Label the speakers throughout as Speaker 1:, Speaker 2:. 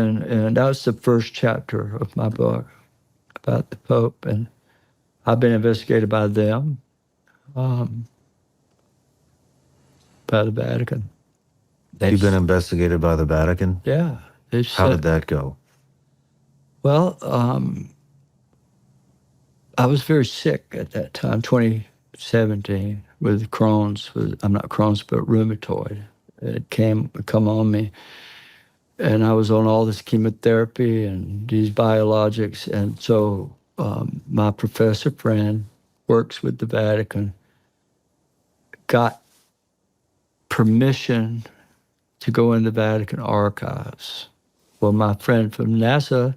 Speaker 1: And that was the first chapter of my book about the Pope. And I've been investigated by them, by the Vatican.
Speaker 2: You've been investigated by the Vatican?
Speaker 1: Yeah.
Speaker 2: How did that go?
Speaker 1: Well, I was very sick at that time, 2017, with Crohn's. I'm not Crohn's, but rheumatoid. It come on me. And I was on all this chemotherapy and these biologics. And so my professor friend works with the Vatican, got permission to go in the Vatican Archives. Well, my friend from NASA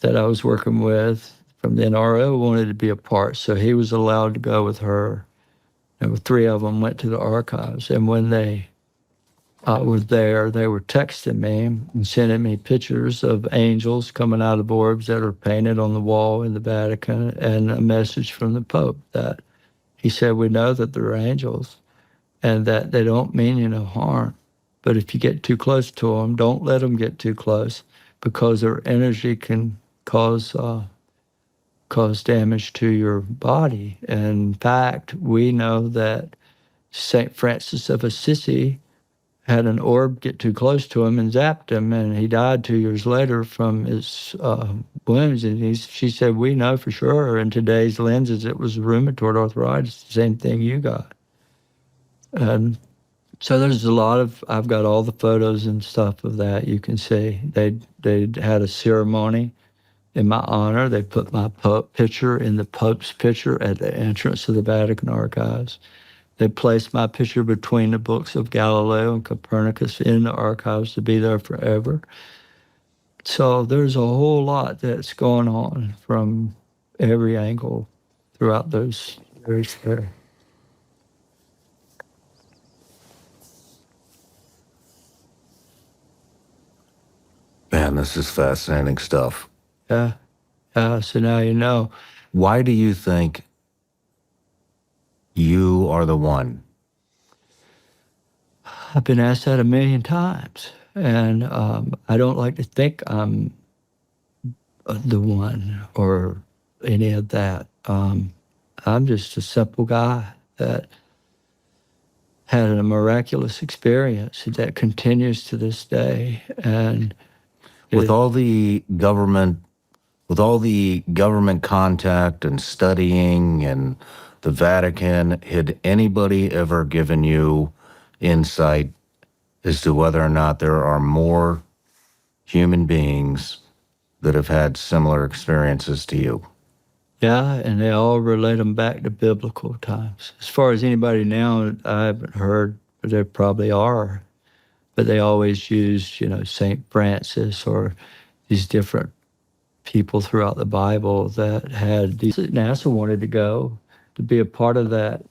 Speaker 1: that I was working with from the NRO wanted to be a part, so he was allowed to go with her. And three of them went to the archives. And when they were there, they were texting me and sending me pictures of angels coming out of orbs that are painted on the wall in the Vatican, and a message from the Pope that he said, we know that they're angels and that they don't mean you no harm. But if you get too close to them, don't let them get too close, because their energy can cause damage to your body. And in fact, we know that St. Francis of Assisi had an orb get too close to him and zapped him, and he died 2 years later from his wounds. And she said, we know for sure in today's lenses it was rheumatoid arthritis, the same thing you got. And so there's a lot of, I've got all the photos and stuff of that. You can see they had a ceremony in my honor. They put my picture in the Pope's picture at the entrance of the Vatican Archives. They placed my picture between the books of Galileo and Copernicus in the archives to be there forever. So there's a whole lot that's going on from every angle throughout those years there.
Speaker 2: Man, this is fascinating stuff.
Speaker 1: Yeah. So now you know.
Speaker 2: Why do you think you are the one?
Speaker 1: I've been asked that a million times, and I don't like to think I'm the one or any of that. I'm just a simple guy that had a miraculous experience that continues to this day. And
Speaker 2: with all the government contact and studying and the Vatican, had anybody ever given you insight as to whether or not there are more human beings that have had similar experiences to you?
Speaker 1: Yeah, and they all relate them back to biblical times. As far as anybody now, I haven't heard, but there probably are. But they always use, St. Francis or these different people throughout the Bible that had these. NASA wanted to go to be a part of that,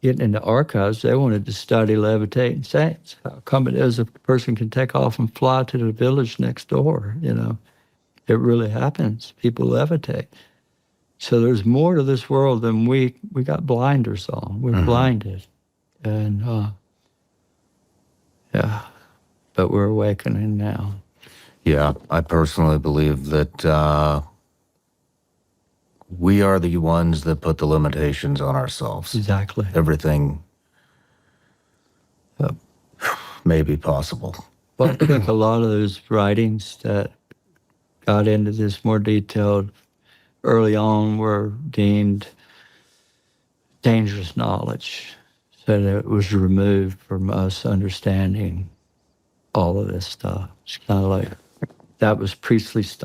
Speaker 1: getting into archives. They wanted to study levitating saints. How come it is a person can take off and fly to the village next door, It really happens. People levitate. So there's more to this world than we got blinders on. We're blinded. And, yeah, but we're awakening now.
Speaker 2: Yeah, I personally believe that we are the ones that put the limitations on ourselves.
Speaker 1: Exactly.
Speaker 2: Everything may be possible.
Speaker 1: Well, I think a lot of those writings that got into this more detailed early on were deemed dangerous knowledge, so that it was removed from us understanding all of this stuff. It's kind of like that was priestly stuff.